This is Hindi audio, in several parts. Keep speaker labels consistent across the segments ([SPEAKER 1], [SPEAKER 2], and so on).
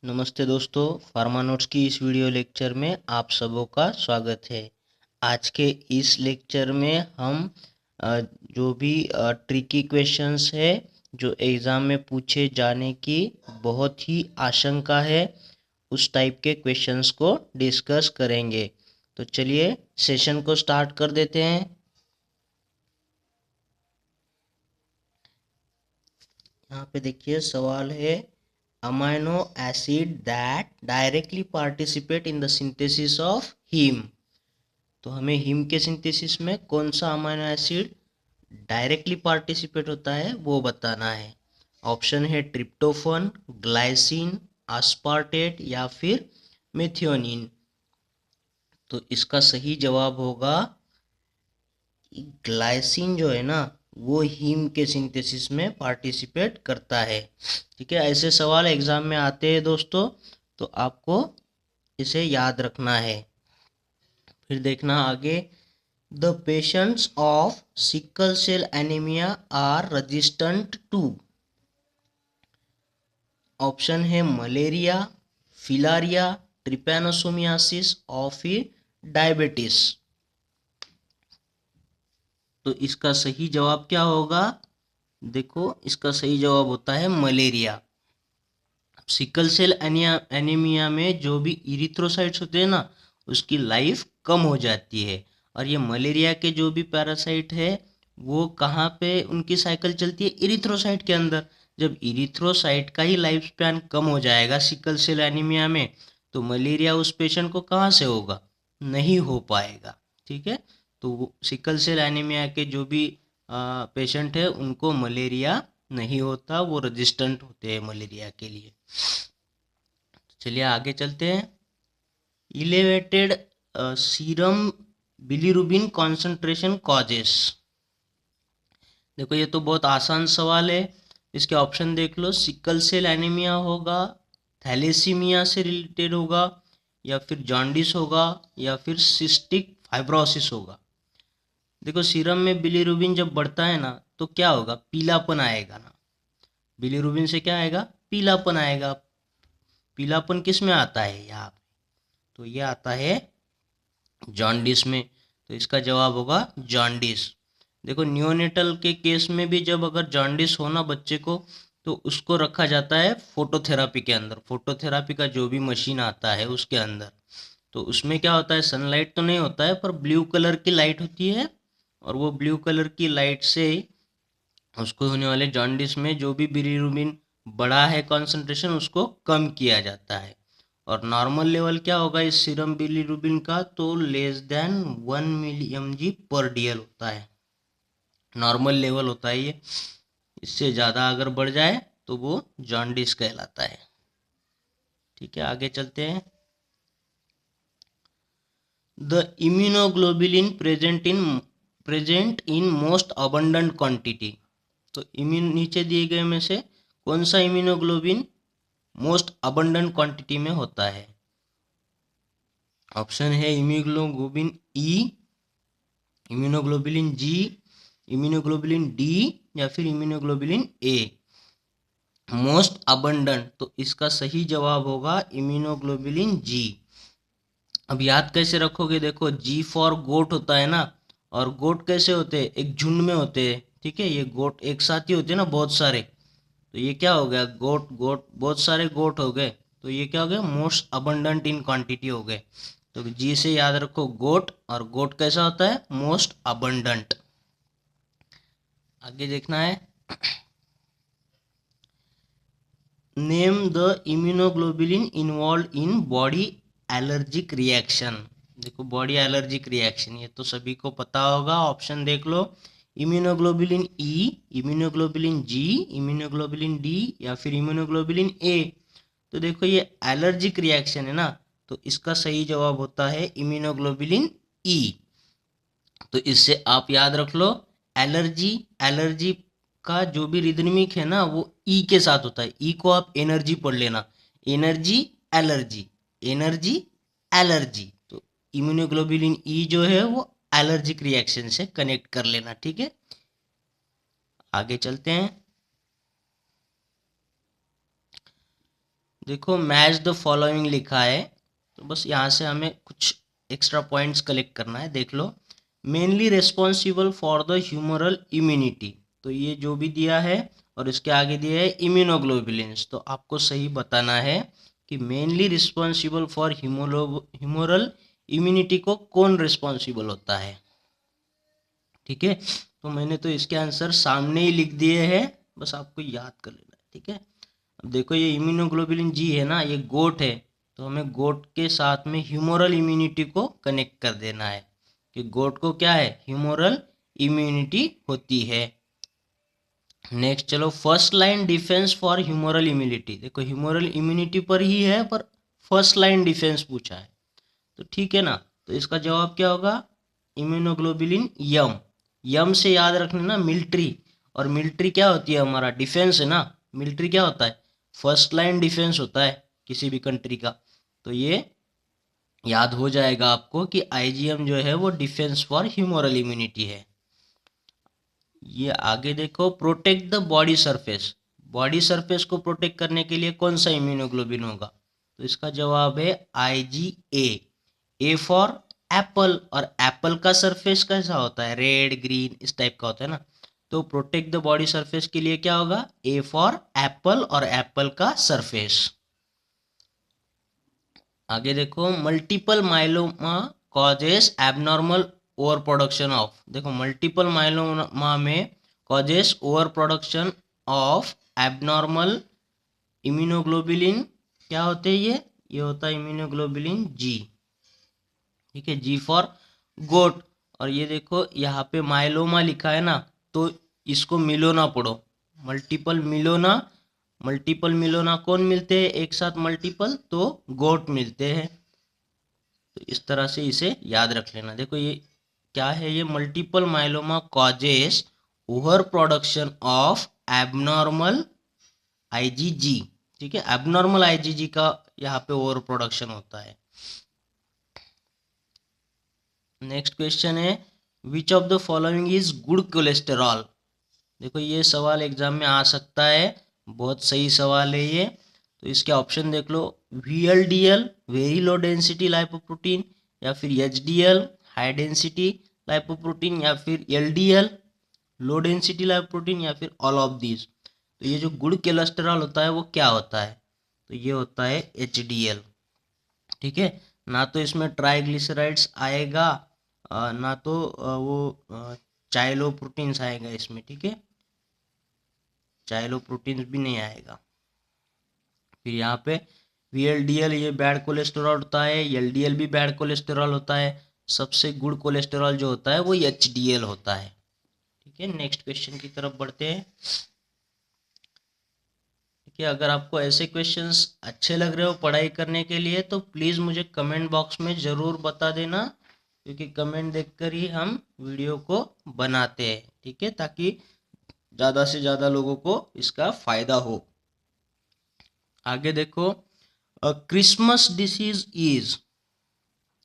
[SPEAKER 1] नमस्ते दोस्तों, फार्मा नोट्स की इस वीडियो लेक्चर में आप सबों का स्वागत है। आज के इस लेक्चर में हम जो भी ट्रिकी क्वेश्चंस है जो एग्ज़ाम में पूछे जाने की बहुत ही आशंका है, उस टाइप के क्वेश्चंस को डिस्कस करेंगे। तो चलिए सेशन को स्टार्ट कर देते हैं। यहाँ पे देखिए सवाल है, amino acid that directly participate in the synthesis of heme. तो हमें हीम के सिंथेसिस में कौन सा अमाइनो एसिड डायरेक्टली पार्टिसिपेट होता है वो बताना है। ऑप्शन है ट्रिप्टोफन, ग्लाइसिन, आस्पार्टेट या फिर मेथियोनिन। तो इसका सही जवाब होगा ग्लाइसिन जो है ना, वो हीम के सिंथेसिस में पार्टिसिपेट करता है। ठीक है, ऐसे सवाल एग्जाम में आते हैं दोस्तों, तो आपको इसे याद रखना है। फिर देखना आगे, the patients of sickle cell anaemia are resistant to. Option है मलेरिया, फिलारिया, ट्रिपैनोसोमियासिस और फिर डायबिटीज। तो इसका सही जवाब क्या होगा? देखो, इसका सही जवाब होता है मलेरिया। सिकल सेल एनीमिया में जो भी इरिथ्रोसाइट्स होते हैं ना, उसकी लाइफ कम हो जाती है। और ये मलेरिया के जो भी पैरासाइट है, वो कहाँ पे उनकी साइकिल चलती है? इरिथ्रोसाइट के अंदर। जब इरिथ्रोसाइट का ही लाइफ स्पैन कम हो जाएगा सिकल सेल एनीमिया में, तो मलेरिया उस पेशेंट को कहाँ से होगा? नहीं हो पाएगा। ठीक है, तो सिकल सेल एनीमिया के जो भी पेशेंट है उनको मलेरिया नहीं होता, वो रेजिस्टेंट होते हैं मलेरिया के लिए। चलिए आगे चलते हैं। Elevated serum bilirubin concentration causes. देखो, ये तो बहुत आसान सवाल है। इसके ऑप्शन देख लो, सिकल सेल एनीमिया होगा, थैलेसीमिया से रिलेटेड होगा, या फिर जॉन्डिस होगा, या फिर सिस्टिक फाइब्रोसिस होगा। देखो, सीरम में बिलीरुबिन जब बढ़ता है ना, तो क्या होगा? पीलापन आएगा ना। बिलीरुबिन से क्या आएगा? पीलापन आएगा। पीलापन किस में आता है यहाँ पे? तो ये आता है जॉन्डिस में। तो इसका जवाब होगा जॉन्डिस। देखो, नियोनेटल के केस में भी जब अगर जॉन्डिस होना बच्चे को, तो उसको रखा जाता है फोटोथेरापी के अंदर। फोटोथेरापी का जो भी मशीन आता है उसके अंदर, तो उसमें क्या होता है, सनलाइट तो नहीं होता है पर ब्लू कलर की लाइट होती है, और वो ब्लू कलर की लाइट से उसको होने वाले जॉन्डिस में जो भी बिलीरुबिन बड़ा है कॉन्सेंट्रेशन, उसको कम किया जाता है। और नॉर्मल लेवल क्या होगा इस सीरम बिलीरुबिन का? तो लेस देन 1 mg पर DL होता है। नॉर्मल लेवल होता है ये। इससे ज़्यादा अगर बढ़ जाए तो वो जॉन्डिस कहलाता है। ठीक है, आगे चलते हैं। The immunoglobulin present in most abundant quantity. तो इम्यून नीचे दिए गए में से कौन सा इम्यूनोग्लोबिन मोस्ट अबंडेंट क्वांटिटी में होता है? ऑप्शन है immunoglobulin E, immunoglobulin G, immunoglobulin D, या फिर इम्यूनोग्लोबुलिन ए। मोस्ट अबंडेंट, तो इसका सही जवाब होगा इम्यूनोग्लोबुलिन जी। अब याद कैसे रखोगे? देखो, जी फॉर गोट होता है ना, और गोट कैसे होते हैं? एक झुंड में होते हैं। ठीक है, ये गोट एक साथ ही होते हैं ना, बहुत सारे। तो ये क्या हो गया? गोट गोट, बहुत सारे गोट हो गए, तो ये क्या हो गया? मोस्ट अबंडेंट इन क्वांटिटी हो गए। तो जी से याद रखो गोट, और गोट कैसा होता है? Most abundant. आगे देखना है, name the immunoglobulin involve in body allergic reaction. देखो, बॉडी एलर्जिक रिएक्शन ये तो सभी को पता होगा। ऑप्शन देख लो, immunoglobulin E, immunoglobulin G, immunoglobulin D, या फिर इम्यूनोग्लोबुलिन ए। तो देखो, ये एलर्जिक रिएक्शन है ना, तो इसका सही जवाब होता है इम्यूनोग्लोबुलिन ई। तो इससे आप याद रख लो, एलर्जी, एलर्जी का जो भी रिदमिक है ना, वो ई के साथ होता है। ई को आप एनर्जी पढ़ लेना, एनर्जी एलर्जी, एनर्जी एलर्जी। तो इम्यूनोग्लोबुलिन ई जो है वो एलर्जिक रिएक्शन से कनेक्ट कर लेना। ठीक है, आगे चलते हैं। देखो मैच द फॉलोइंग लिखा है, तो बस यहाँ से हमें कुछ एक्स्ट्रा पॉइंट्स कलेक्ट करना है। देख लो, mainly responsible for the humoral immunity, तो ये जो भी दिया है और इसके आगे दिया है इम्यूनोग्लोबुलिन्स, तो आपको सही बताना है कि mainly responsible for humoral immunity को कौन रिस्पॉन्सिबल होता है। ठीक है, तो मैंने तो इसके आंसर सामने ही लिख दिए हैं, बस आपको याद कर लेना है। ठीक है, अब देखो ये इम्यूनोग्लोबुलिन जी है ना, ये गोट है, तो हमें गोट के साथ में ह्यूमरल इम्यूनिटी को कनेक्ट कर देना है कि गोट को क्या है, ह्यूमरल इम्यूनिटी होती है। नेक्स्ट चलो, first line defence for humoral immunity, देखो ह्यूमरल इम्यूनिटी पर ही है पर फर्स्ट लाइन डिफेंस पूछा है, तो ठीक है ना, तो इसका जवाब क्या होगा, इम्यूनोग्लोबुलिन यम। यम से याद रखना ना मिलिट्री, और मिलिट्री क्या होती है, हमारा डिफेंस है ना, मिलिट्री क्या होता है, फर्स्ट लाइन डिफेंस होता है किसी भी कंट्री का, तो ये याद हो जाएगा आपको कि आईजीएम जो है वो डिफेंस फॉर ह्यूमरल इम्यूनिटी है। ये आगे देखो, protect the body surface, body surface को प्रोटेक्ट करने के लिए कौन सा इम्यूनोग्लोबिन होगा, तो इसका जवाब है आईजीए। ए फॉर एप्पल, और एप्पल का सरफेस कैसा होता है, रेड ग्रीन इस टाइप का होता है ना, तो प्रोटेक्ट द बॉडी सरफेस के लिए क्या होगा, ए फॉर एप्पल और एप्पल का सरफेस। आगे देखो, multiple myeloma causes abnormal over production of, देखो मल्टीपल माइलोमा में causes over production of abnormal immunoglobulin क्या होते हैं, ये होता है इम्यूनोग्लोबुलिन जी। ठीक है, जी फॉर गोट, और ये देखो यहाँ पे माइलोमा लिखा है ना, तो इसको मिलो ना पढ़ो, मल्टीपल मिलोना, मल्टीपल मिलोना कौन मिलते हैं एक साथ, मल्टीपल तो गोट मिलते हैं, तो इस तरह से इसे याद रख लेना। देखो ये क्या है, ये multiple myeloma causes over production of abnormal IgG. ठीक है, एबनॉर्मल आईजीजी का यहाँ पे ओवर प्रोडक्शन होता है। नेक्स्ट क्वेश्चन है, विच of the following is good cholesterol, देखो ये सवाल एग्जाम में आ सकता है, बहुत सही सवाल है ये, तो इसके ऑप्शन देख लो, VLDL very low density lipoprotein, या फिर HDL हाई डेंसिटी लाइपोप्रोटीन, या फिर LDL लो डेंसिटी लाइपोप्रोटीन, या फिर ऑल ऑफ दीज। तो ये जो गुड कोलेस्टेरॉल होता है वो क्या होता है, तो ये होता है HDL। ठीक है, ना तो इसमें ट्राइग्लिसराइड्स आएगा, ना तो वो चाइलो प्रोटीन्स आएगा इसमें। ठीक है, चाइलो प्रोटीन्स भी नहीं आएगा। फिर यहाँ पे VLDL ये बैड कोलेस्टेरॉल होता है, LDL भी बैड कोलेस्टेरॉल होता है, सबसे गुड कोलेस्टेरॉल जो होता है वो HDL होता है। ठीक है, नेक्स्ट क्वेश्चन की तरफ बढ़ते हैं। ठीक है, अगर आपको ऐसे क्वेश्चंस अच्छे लग रहे हो पढ़ाई करने के लिए तो प्लीज़ मुझे कमेंट बॉक्स में ज़रूर बता देना, क्योंकि कमेंट देखकर ही हम वीडियो को बनाते हैं। ठीक है, ताकि ज़्यादा से ज़्यादा लोगों को इसका फ़ायदा हो। आगे देखो, क्रिसमस डिसीज इज,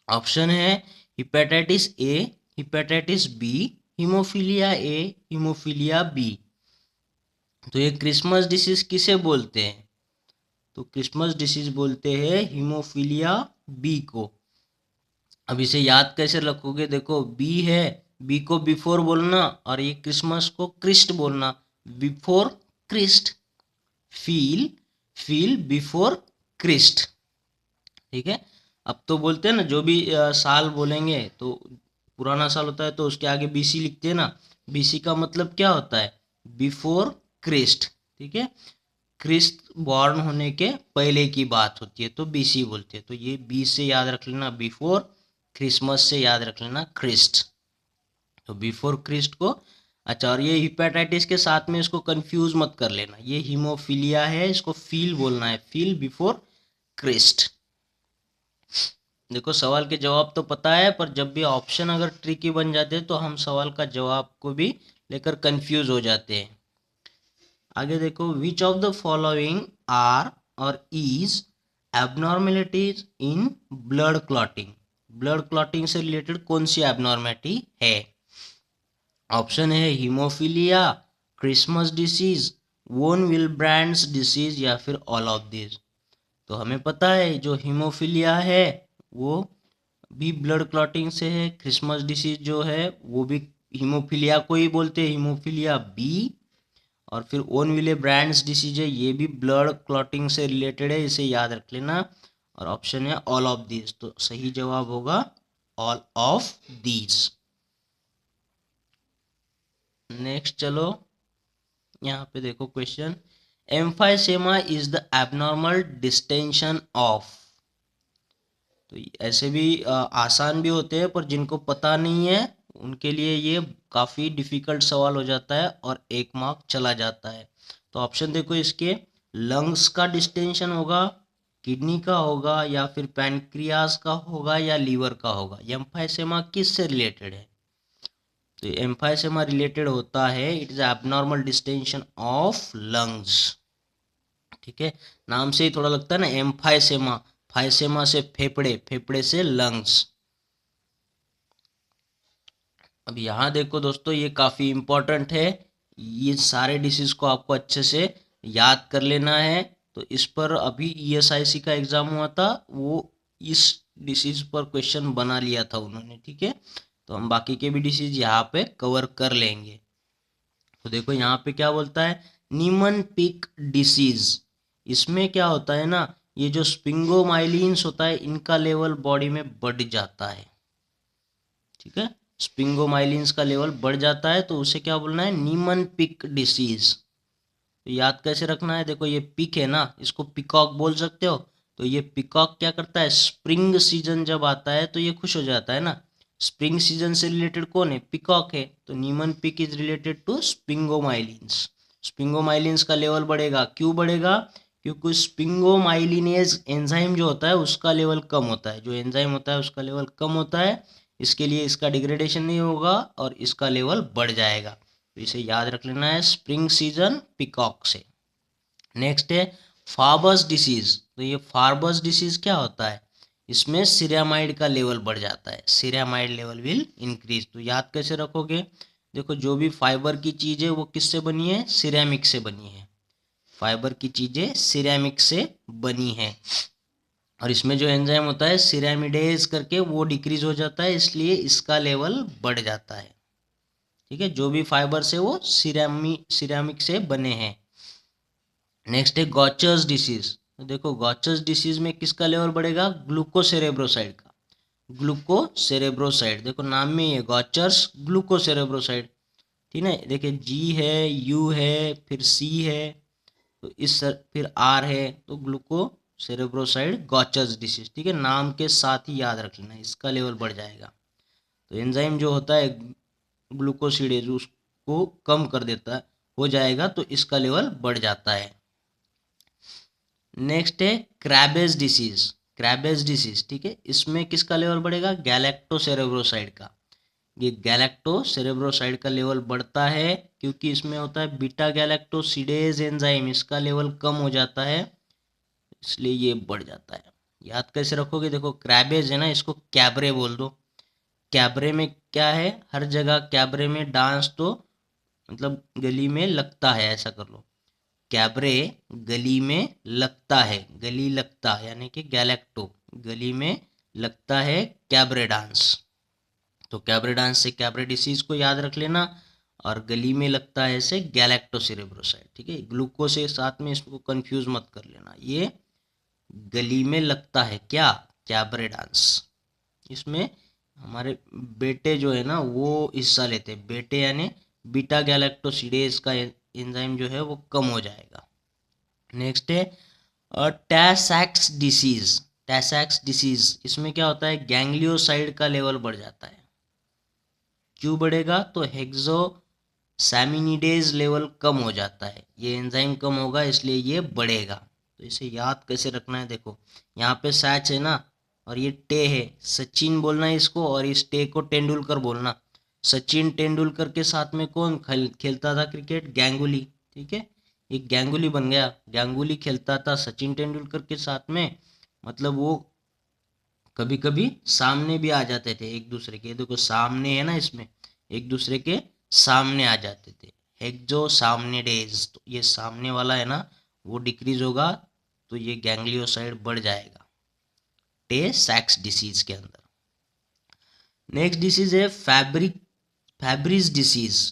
[SPEAKER 1] ऑप्शन है hepatitis A, hepatitis B, haemophilia A, haemophilia B. तो ये क्रिसमस डिसीज किसे बोलते हैं, तो क्रिसमस डिसीज बोलते हैं हीमोफीलिया बी को। अब इसे याद कैसे रखोगे, देखो बी है, बी को बिफोर बोलना, और ये क्रिसमस को क्रिस्ट बोलना, before Christ, feel, feel before Christ. ठीक है, अब तो बोलते हैं ना, जो भी साल बोलेंगे तो पुराना साल होता है तो उसके आगे BC लिखते हैं ना, BC का मतलब क्या होता है, बिफोर क्रिस्ट। ठीक है, क्रिस्ट बॉर्न होने के पहले की बात होती है तो BC बोलते हैं, तो ये बी से याद रख लेना बिफोर, क्रिसमस से याद रख लेना क्रिस्ट, तो बिफोर क्रिस्ट को। अच्छा, और ये हिपेटाइटिस के साथ में इसको कंफ्यूज मत कर लेना, ये हीमोफीलिया है, इसको फील बोलना है, फील बिफोर क्रिस्ट। देखो सवाल के जवाब तो पता है, पर जब भी ऑप्शन अगर ट्रिकी बन जाते हैं तो हम सवाल का जवाब को भी लेकर कंफ्यूज हो जाते हैं। आगे देखो, which of the following are और is abnormalities in blood clotting, blood clotting से रिलेटेड कौन सी एबनॉर्मेलिटी है, ऑप्शन है haemophilia, Christmas disease, von Willebrand's disease, या फिर ऑल ऑफ दिस। तो हमें पता है जो हीमोफीलिया है वो भी ब्लड क्लॉटिंग से है। क्रिसमस डिसीज जो है वो भी हीमोफीलिया को ही बोलते हैं, हीमोफीलिया बी। और फिर ओनविले ब्रांड्स डिसीज है, ये भी ब्लड क्लॉटिंग से रिलेटेड है, इसे याद रख लेना। और ऑप्शन है ऑल ऑफ दीज, तो सही जवाब होगा ऑल ऑफ दीज। नेक्स्ट चलो, यहाँ पे देखो question, emphysema is the abnormal distension of. तो ऐसे भी आसान भी होते हैं, पर जिनको पता नहीं है उनके लिए ये काफ़ी डिफिकल्ट सवाल हो जाता है और 1 मार्क चला जाता है। तो ऑप्शन देखो इसके, लंग्स का डिस्टेंशन होगा, किडनी का होगा, या फिर पैनक्रियास का होगा, या लीवर का होगा। एम्फाइसेमा किससे रिलेटेड है? तो एम्फाइसेमा रिलेटेड होता है, it is abnormal distension of lungs. ठीक है, नाम से ही थोड़ा लगता है ना, एम्फाइसेमा, फाइसेमा से फेफड़े, फेफड़े से लंग्स। अब यहाँ देखो दोस्तों, ये काफ़ी इंपॉर्टेंट है, ये सारे डिसीज को आपको अच्छे से याद कर लेना है। तो इस पर अभी ईएसआईसी का एग्जाम हुआ था, वो इस डिसीज पर क्वेश्चन बना लिया था उन्होंने। ठीक है, तो हम बाकी के भी डिसीज यहाँ पे कवर कर लेंगे। तो देखो यहाँ पे क्या बोलता है, नीमन पिक डिसीज। इसमें क्या होता है ना, ये जो स्पिंगोमाइलिन्स होता है इनका लेवल बॉडी में बढ़ जाता है। ठीक है, स्पिंगोमाइलिन्स का लेवल बढ़ जाता है, तो उसे क्या बोलना है, नीमन पिक डिसीज। तो याद कैसे रखना है, देखो ये पिक है ना, इसको पिकॉक बोल सकते हो। तो ये पिकॉक क्या करता है, स्प्रिंग सीजन जब आता है तो ये खुश हो जाता है ना। स्प्रिंग सीजन से रिलेटेड कौन है, पिकॉक है। तो नीमन पिक इज रिलेटेड टू स्पिंगोमाइलिन्स। स्पिंगोमाइलिन्स का लेवल बढ़ेगा, क्यों बढ़ेगा, क्योंकि स्पिंगोमाइलिनेज एंजाइम जो होता है उसका लेवल कम होता है, जो एंजाइम होता है उसका लेवल कम होता है, इसके लिए इसका डिग्रेडेशन नहीं होगा और इसका लेवल बढ़ जाएगा। तो इसे याद रख लेना है, स्प्रिंग सीजन पिकॉक से। नेक्स्ट है फार्बस डिसीज। तो ये फार्बस डिसीज क्या होता है, इसमें सीरामाइड का लेवल बढ़ जाता है, सीरामाइड लेवल विल इंक्रीज। तो याद कैसे रखोगे, देखो जो भी फाइबर की चीज़ है वो किससे बनी है, सिरेमिक से बनी है। फाइबर की चीज़ें सिरेमिक से बनी है, और इसमें जो एंजाइम होता है सिरामिडेज करके वो डिक्रीज हो जाता है, इसलिए इसका लेवल बढ़ जाता है। ठीक है, जो भी फाइबर से वो सिरामिक से बने हैं। नेक्स्ट है गॉचर्स डिसीज। तो देखो गॉचर्स डिसीज में किसका लेवल बढ़ेगा, ग्लूकोसेरेब्रोसाइड का। ग्लूकोसेरेब्रोसाइड, देखो नाम में ही है गॉचर्स ग्लूकोसेरेब्रोसाइड। ठीक है, देखिए जी है, यू है, फिर सी है, तो फिर आर है, तो ग्लूकोसेरेब्रोसाइड गॉचर्स डिसीज। ठीक है, नाम के साथ ही याद रख लेना, इसका लेवल बढ़ जाएगा। तो एंजाइम जो होता है ग्लूकोसिडेज उसको कम कर देता हो जाएगा, तो इसका लेवल बढ़ जाता है। नेक्स्ट है क्रैबेज डिसीज। क्रैबेज डिसीज, ठीक है, इसमें किसका लेवल बढ़ेगा, गैलेक्टोसेरेब्रोसाइड का। ये गैलेक्टोसेरेब्रोसाइड का लेवल बढ़ता है क्योंकि इसमें होता है बीटा गैलेक्टोसिडेज एंजाइम, इसका लेवल कम हो जाता है, इसलिए ये बढ़ जाता है। याद कैसे रखोगे, देखो क्रैबेज है ना, इसको कैबरे बोल दो। कैबरे में क्या है, हर जगह कैबरे में डांस तो मतलब गली में लगता है, ऐसा कर लो, कैबरे गली में लगता है, गली लगता यानी कि गैलेक्टो, गली में लगता है कैबरे डांस। तो कैबरे डांस से कैबरे डिसीज को याद रख लेना, और गली में लगता है से गैलेक्टोसेरेब्रोसाइड। ठीक है, ग्लूकोज के साथ में इसको कंफ्यूज मत कर लेना, ये गली में लगता है क्या, कैबरे डांस। इसमें हमारे बेटे जो है ना वो हिस्सा लेते हैं, बेटे यानी बीटा गैलेक्टोसिडेज का एंजाइम जो है वो कम हो जाएगा। नेक्स्ट है टैसैक्स डिसीज। टैसैक्स डिसीज, इसमें क्या होता है, गैंग्लियोसाइड का लेवल बढ़ जाता है। क्यों बढ़ेगा, तो हेक्सो सैमिनिडेज लेवल कम हो जाता है, ये एंजाइम कम होगा इसलिए ये बढ़ेगा। तो इसे याद कैसे रखना है, देखो यहाँ पे सैच है ना, और ये टे है, सचिन बोलना है इसको, और इस टे को तेंदुलकर बोलना। सचिन तेंदुलकर के साथ में कौन खेलता था क्रिकेट, गांगुली। ठीक है, एक गांगुली बन गया, गांगुली खेलता था सचिन तेंदुलकर के साथ में, मतलब वो कभी कभी सामने भी आ जाते थे एक दूसरे के, देखो सामने है ना, इसमें एक दूसरे के सामने आ जाते थे। हेक्सो सामने डेज, तो ये सामने वाला है ना वो डिक्रीज होगा, तो ये गैंग्लियोसाइड बढ़ जाएगा टे सैक्स डिसीज के अंदर। नेक्स्ट डिसीज है फैब्रिज डिसीज।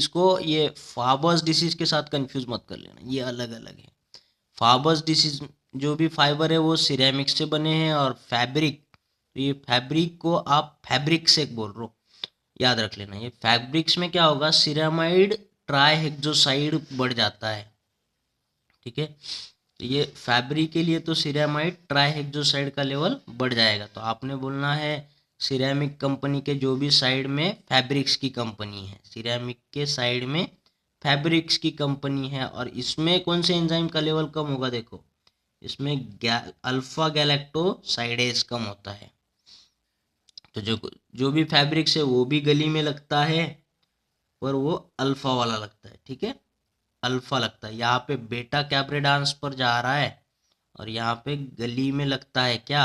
[SPEAKER 1] तो ये फाबर्स डिसीज के साथ कंफ्यूज मत कर लेना, ये अलग अलग है। फाबर्स डिसीज जो भी फाइबर है वो सिरेमिक से बने हैं, और फैब्रिक, तो ये फैब्रिक को आप फैब्रिक से बोल रहे हो, याद रख लेना। ये फैब्रिक्स में क्या होगा, सिरामाइड ट्राइहेक्सोसाइड बढ़ जाता है, ठीक है। तो ये फैब्रिक के लिए तो सिरामाइड ट्राइहेक्सोसाइड का लेवल बढ़ जाएगा। तो आपने बोलना है सिरेमिक कंपनी के जो भी साइड में फैब्रिक्स की कंपनी है, सिरेमिक के साइड में फैब्रिक्स की कंपनी है, और इसमें कौन से एंजाइम का लेवल कम होगा, देखो इसमें अल्फा गैलेक्टोसाइडेज कम होता है। तो जो भी फैब्रिक्स है वो भी गली में लगता है, पर वो अल्फा वाला लगता है, ठीक है, अल्फा लगता है। यहाँ पे बेटा कैप्रिडांस पर जा रहा है, और यहाँ पे गली में लगता है क्या,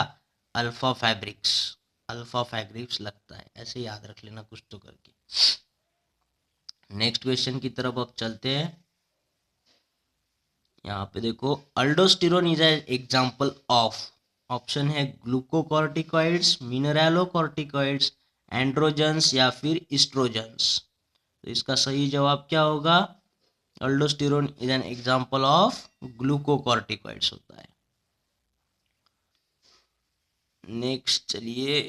[SPEAKER 1] अल्फा फैब्रिक्स, अल्फा फैब्रिक्स लगता है। ऐसे याद रख लेना कुछ तो करके। नेक्स्ट क्वेश्चन की तरफ अब चलते हैं। यहाँ पे देखो, अल्डोस्टेरोन is an example of, option है ग्लूकोकॉर्टिकॉइड्स, मिनरलोकॉर्टिकॉइड्स, एंड्रोजन्स या फिर इस्ट्रोजन्स। तो इसका सही जवाब क्या होगा, अल्डोस्टेरोन is an example of glucocorticoids होता है। नेक्स्ट चलिए,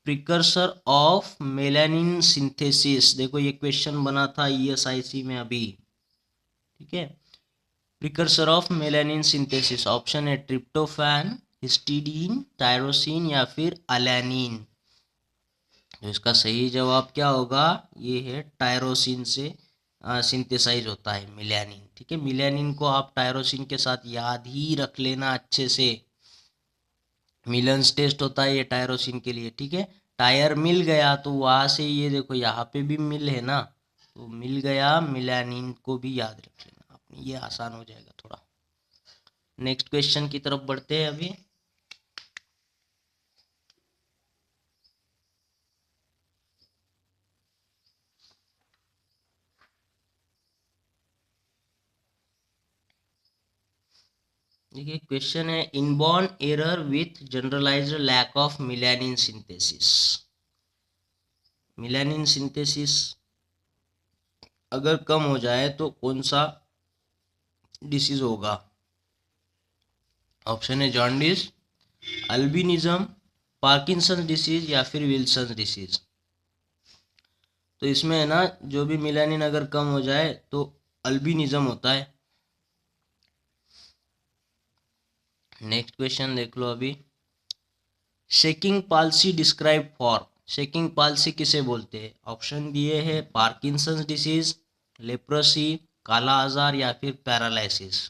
[SPEAKER 1] प्रिकर्सर ऑफ मेलानिन सिंथेसिस। देखो ये क्वेश्चन बना था ESIC में अभी, ठीक है। Precursor of melanin synthesis, option है ट्रिप्टोफैन, हिस्टीडीन, टायरोसिन या फिर अलानिन। तो इसका सही जवाब क्या होगा, ये है टायरोसिन से सिंथेसाइज होता है मिलानिन, ठीक है। मिलानिन को आप टायरोसिन के साथ याद ही रख लेना अच्छे से। मिलन्स टेस्ट होता है ये टायरोसिन के लिए, ठीक है। टायर मिल गया तो वहां से ये देखो यहाँ पे भी मिल है ना, तो मिल गया, मिलानिन को भी याद रख लेना आपने, ये आसान हो जाएगा थोड़ा। नेक्स्ट क्वेश्चन की तरफ बढ़ते हैं अभी। देखिए क्वेश्चन है, inborn error with generalised lack of melanin synthesis. Melanin synthesis अगर कम हो जाए तो कौन सा डिसीज होगा। ऑप्शन है जॉन्डिस, अल्बिनिज्म, पार्किंसन डिसीज या फिर विल्सन डिसीज। तो इसमें है ना, जो भी मिलानिन अगर कम हो जाए तो अल्बिनिज्म होता है। नेक्स्ट क्वेश्चन देख लो अभी, shaking palsy describe for, shaking palsy किसे बोलते हैं। ऑप्शन दिए हैं पार्किंसंस डिसीज, लेप्रोसी, काला आजार या फिर पैरालिसिस।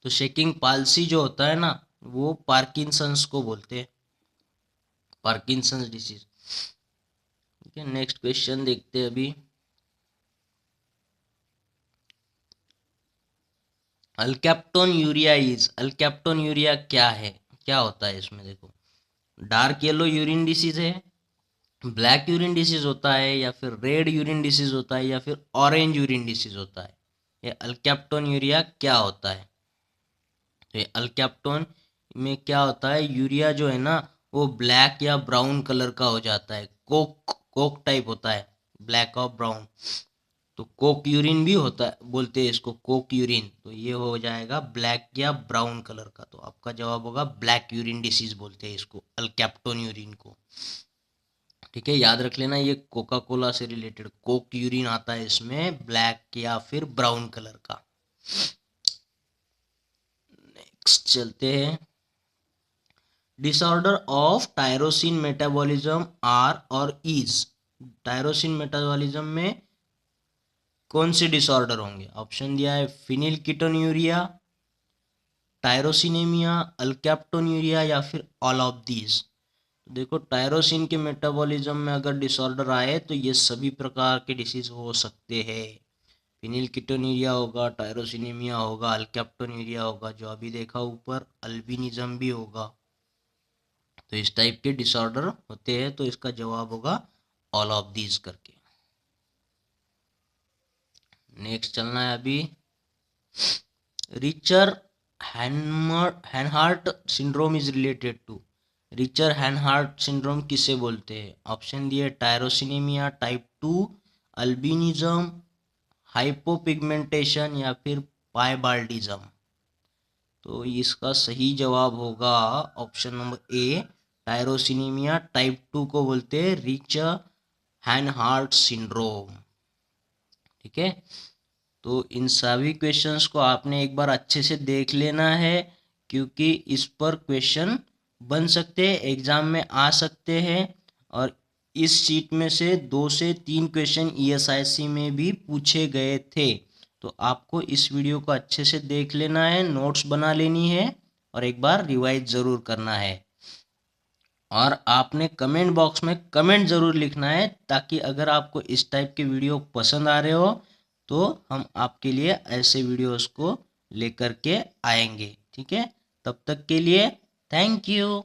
[SPEAKER 1] तो शेकिंग पाल्सी जो होता है ना, वो पार्किंसंस को बोलते हैं, पार्किंसंस डिसीज, ठीक है। नेक्स्ट क्वेश्चन देखते हैं अभी, अल्कैप्टोन यूरिया इज, अल्कैप्टोन यूरिया क्या है, क्या होता है इसमें। देखो डार्क येलो यूरिन डिसीज है, ब्लैक यूरिन डिसीज होता है, या फिर रेड यूरिन डिसीज होता है, या फिर ऑरेंज यूरिन डिसीज होता है। ये अल्कैप्टोन यूरिया क्या होता है। तो ये अल्कैप्टोन में क्या होता है, यूरिया जो है ना वो ब्लैक या ब्राउन कलर का हो जाता है, कोक कोक टाइप होता है, ब्लैक और ब्राउन। तो कोक यूरिन भी होता है, बोलते हैं इसको कोक यूरिन। तो ये हो जाएगा ब्लैक या ब्राउन कलर का, तो आपका जवाब होगा ब्लैक यूरिन डिसीज बोलते हैं इसको, अल्कैप्टोन यूरिन को, ठीक है। याद रख लेना, ये कोका कोला से रिलेटेड कोक यूरिन आता है इसमें, ब्लैक या फिर ब्राउन कलर का। नेक्स्ट चलते हैं, disorder of tyrosine metabolism are और इज, टायरोसिन मेटाबॉलिज्म में कौन से डिसऑर्डर होंगे। ऑप्शन दिया है फिनिलकीटोन्यूरिया, टायरोसिनेमिया, अल्कैप्टोन्यूरिया या फिर ऑल ऑफ दीज। देखो टायरोसिन के मेटाबॉलिज्म में अगर डिसऑर्डर आए तो ये सभी प्रकार के डिसीज हो सकते हैं, फिनिलकीटोन्यूरिया होगा, टायरोसिनेमिया होगा, अल्कैप्टोन्यूरिया होगा, जो अभी देखा ऊपर अल्बिनिज्म भी होगा। तो इस टाइप के डिसऑर्डर होते हैं, तो इसका जवाब होगा ऑल ऑफ दीज करके। नेक्स्ट चलना है अभी, Richner Hanhart syndrome is related to. Richner Hanhart syndrome किसे बोलते हैं? ऑप्शन दिए टायरोसिनेमिया टाइप 2, अल्बिनिज्म, हाइपोपिगमेंटेशन या फिर पाइबाल्डिज्म। तो इसका सही जवाब होगा option number A, tyrosinaemia type 2 को बोलते हैं रिचर हैनहार्ट सिंड्रोम। ठीक है, तो इन सभी क्वेश्चंस को आपने एक बार अच्छे से देख लेना है, क्योंकि इस पर क्वेश्चन बन सकते हैं, एग्जाम में आ सकते हैं। और इस शीट में से 2 से 3 क्वेश्चन ईएसआईसी में भी पूछे गए थे। तो आपको इस वीडियो को अच्छे से देख लेना है, नोट्स बना लेनी है और एक बार रिवाइज ज़रूर करना है। और आपने कमेंट बॉक्स में कमेंट ज़रूर लिखना है, ताकि अगर आपको इस टाइप के वीडियो पसंद आ रहे हो तो हम आपके लिए ऐसे वीडियोस को लेकर के आएंगे। ठीक है, तब तक के लिए थैंक यू।